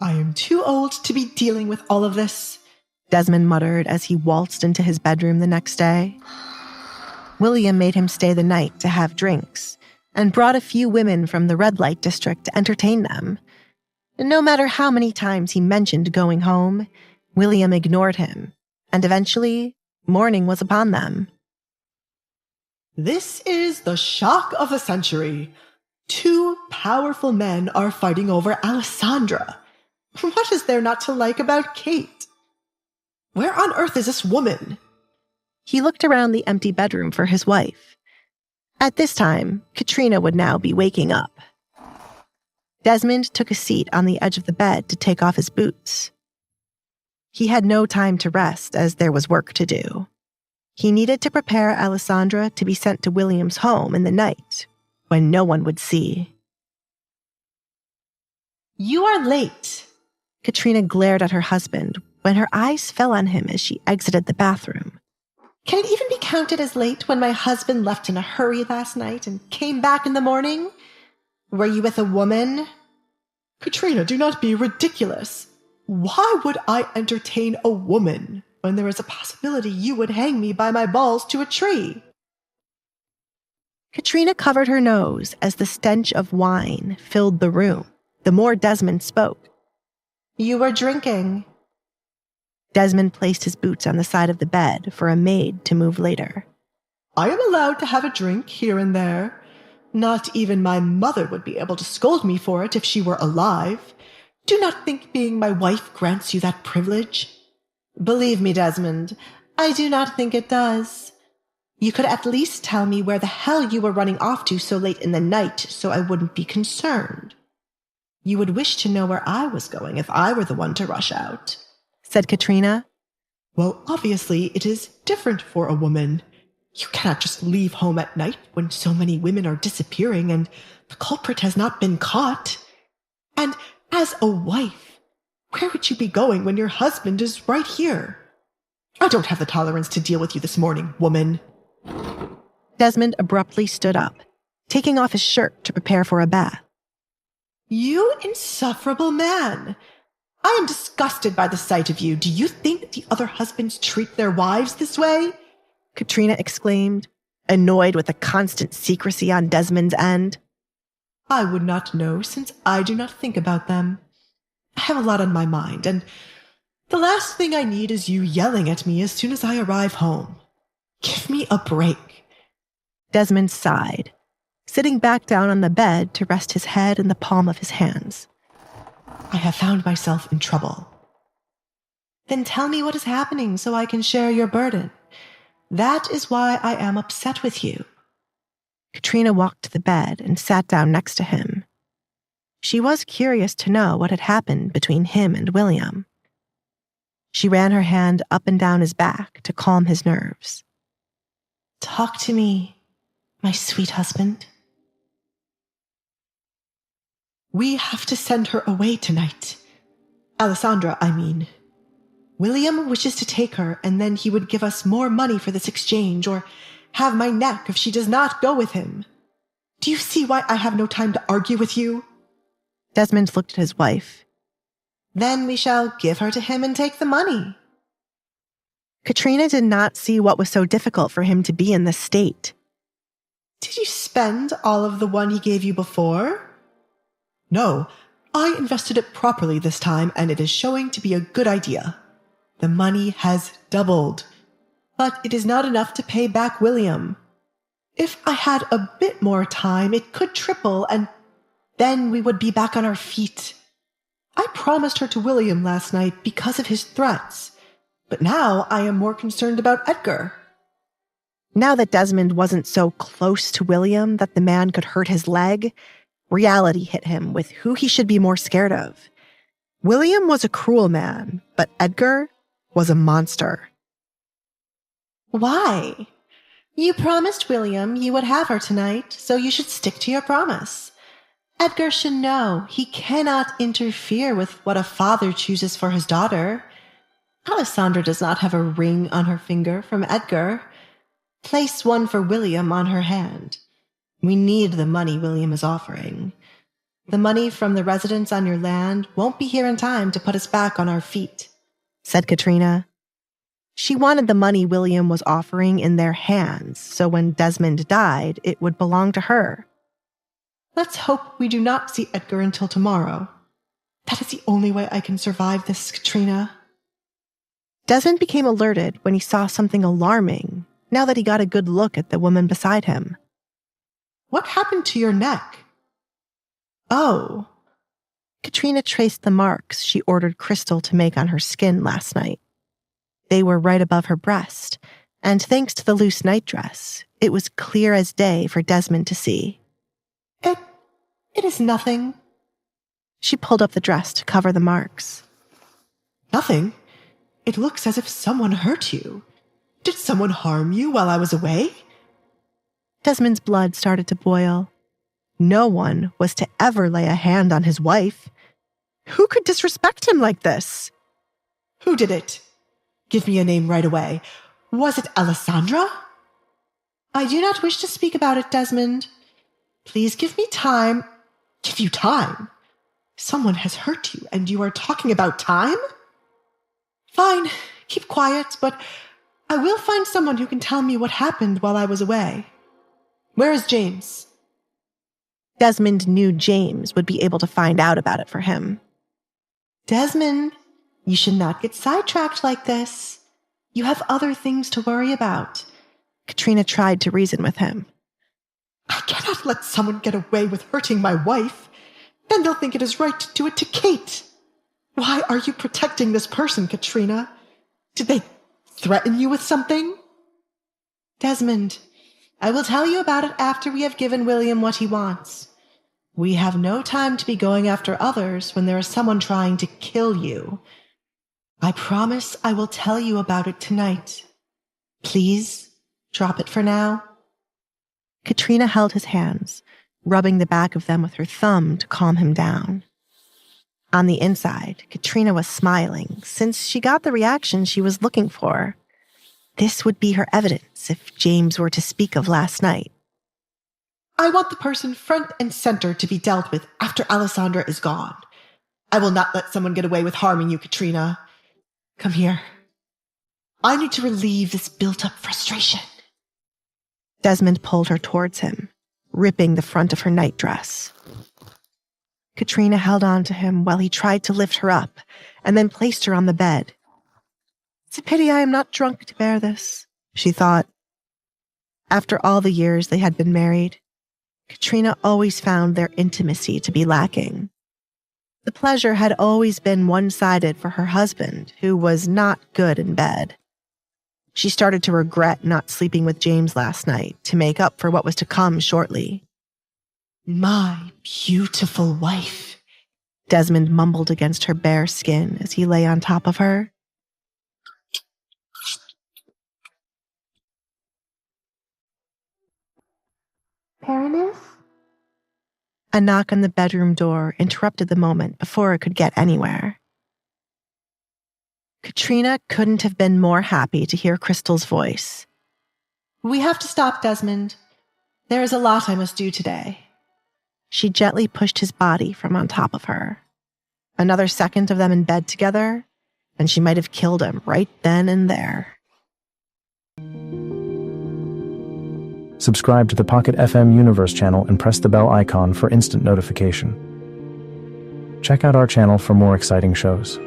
I am too old to be dealing with all of this, Desmond muttered as he waltzed into his bedroom the next day. William made him stay the night to have drinks and brought a few women from the red light district to entertain them. No matter how many times he mentioned going home, William ignored him, and eventually, morning was upon them. This is the shock of the century. 2 powerful men are fighting over Alessandra. What is there not to like about Kate? Where on earth is this woman? He looked around the empty bedroom for his wife. At this time, Katrina would now be waking up. Desmond took a seat on the edge of the bed to take off his boots. He had no time to rest as there was work to do. He needed to prepare Alessandra to be sent to William's home in the night, when no one would see. You are late. Katrina glared at her husband when her eyes fell on him as she exited the bathroom. Can it even be counted as late when my husband left in a hurry last night and came back in the morning? Were you with a woman? Katrina, do not be ridiculous. Why would I entertain a woman when there is a possibility you would hang me by my balls to a tree? Katrina covered her nose as the stench of wine filled the room. The more Desmond spoke. You were drinking. Desmond placed his boots on the side of the bed for a maid to move later. I am allowed to have a drink here and there. Not even my mother would be able to scold me for it if she were alive. Do not think being my wife grants you that privilege. Believe me, Desmond, I do not think it does. You could at least tell me where the hell you were running off to so late in the night so I wouldn't be concerned. You would wish to know where I was going if I were the one to rush out, said Katrina. Well, obviously it is different for a woman. You cannot just leave home at night when so many women are disappearing and the culprit has not been caught. And as a wife, where would you be going when your husband is right here? I don't have the tolerance to deal with you this morning, woman. Desmond abruptly stood up, taking off his shirt to prepare for a bath. You insufferable man! I am disgusted by the sight of you. Do you think the other husbands treat their wives this way? Katrina exclaimed, annoyed with the constant secrecy on Desmond's end. I would not know since I do not think about them. I have a lot on my mind, and the last thing I need is you yelling at me as soon as I arrive home. Give me a break. Desmond sighed, sitting back down on the bed to rest his head in the palm of his hands. I have found myself in trouble. Then tell me what is happening so I can share your burden. That is why I am upset with you. Katrina walked to the bed and sat down next to him. She was curious to know what had happened between him and William. She ran her hand up and down his back to calm his nerves. Talk to me, my sweet husband. We have to send her away tonight. Alessandra, I mean. William wishes to take her, and then he would give us more money for this exchange, or have my neck if she does not go with him. Do you see why I have no time to argue with you? Desmond looked at his wife. Then we shall give her to him and take the money. Katrina did not see what was so difficult for him to be in this state. Did you spend all of the one he gave you before? No, I invested it properly this time, and it is showing to be a good idea. The money has doubled, but it is not enough to pay back William. If I had a bit more time, it could triple, and then we would be back on our feet. I promised her to William last night because of his threats, but now I am more concerned about Edgar. Now that Desmond wasn't so close to William that the man could hurt his leg, reality hit him with who he should be more scared of. William was a cruel man, but Edgar was a monster. Why? You promised William you would have her tonight, so you should stick to your promise. Edgar should know he cannot interfere with what a father chooses for his daughter. Alessandra does not have a ring on her finger from Edgar. Place one for William on her hand. We need the money William is offering. The money from the residents on your land won't be here in time to put us back on our feet, said Katrina. She wanted the money William was offering in their hands, so when Desmond died, it would belong to her. Let's hope we do not see Edgar until tomorrow. That is the only way I can survive this, Katrina. Desmond became alerted when he saw something alarming, now that he got a good look at the woman beside him. What happened to your neck? Oh. Katrina traced the marks she ordered Krystle to make on her skin last night. They were right above her breast, and thanks to the loose nightdress, it was clear as day for Desmond to see. It is nothing. She pulled up the dress to cover the marks. Nothing? It looks as if someone hurt you. Did someone harm you while I was away? Desmond's blood started to boil. No one was to ever lay a hand on his wife. Who could disrespect him like this? Who did it? Give me a name right away. Was it Alessandra? I do not wish to speak about it, Desmond. Please give me time. Give you time? Someone has hurt you, and you are talking about time? Fine, keep quiet, but I will find someone who can tell me what happened while I was away. Where is James? Desmond knew James would be able to find out about it for him. Desmond, you should not get sidetracked like this. You have other things to worry about. Katrina tried to reason with him. I cannot let someone get away with hurting my wife. Then they'll think it is right to do it to Kate. Why are you protecting this person, Katrina? Did they threaten you with something? Desmond, I will tell you about it after we have given William what he wants. We have no time to be going after others when there is someone trying to kill you. I promise I will tell you about it tonight. Please, drop it for now. Katrina held his hands, rubbing the back of them with her thumb to calm him down. On the inside, Katrina was smiling, since she got the reaction she was looking for. This would be her evidence if James were to speak of last night. I want the person front and center to be dealt with after Alessandra is gone. I will not let someone get away with harming you, Katrina. Come here. I need to relieve this built-up frustration. Desmond pulled her towards him, ripping the front of her nightdress. Katrina held on to him while he tried to lift her up and then placed her on the bed. It's a pity I am not drunk to bear this, she thought. After all the years they had been married, Katrina always found their intimacy to be lacking. The pleasure had always been one-sided for her husband, who was not good in bed. She started to regret not sleeping with James last night to make up for what was to come shortly. My beautiful wife, Desmond mumbled against her bare skin as he lay on top of her. Baroness? A knock on the bedroom door interrupted the moment before it could get anywhere. Katrina couldn't have been more happy to hear Krystle's voice. We have to stop, Desmond. There is a lot I must do today. She gently pushed his body from on top of her. Another second of them in bed together, and she might have killed him right then and there. Subscribe to the Pocket FM Universe channel and press the bell icon for instant notification. Check out our channel for more exciting shows.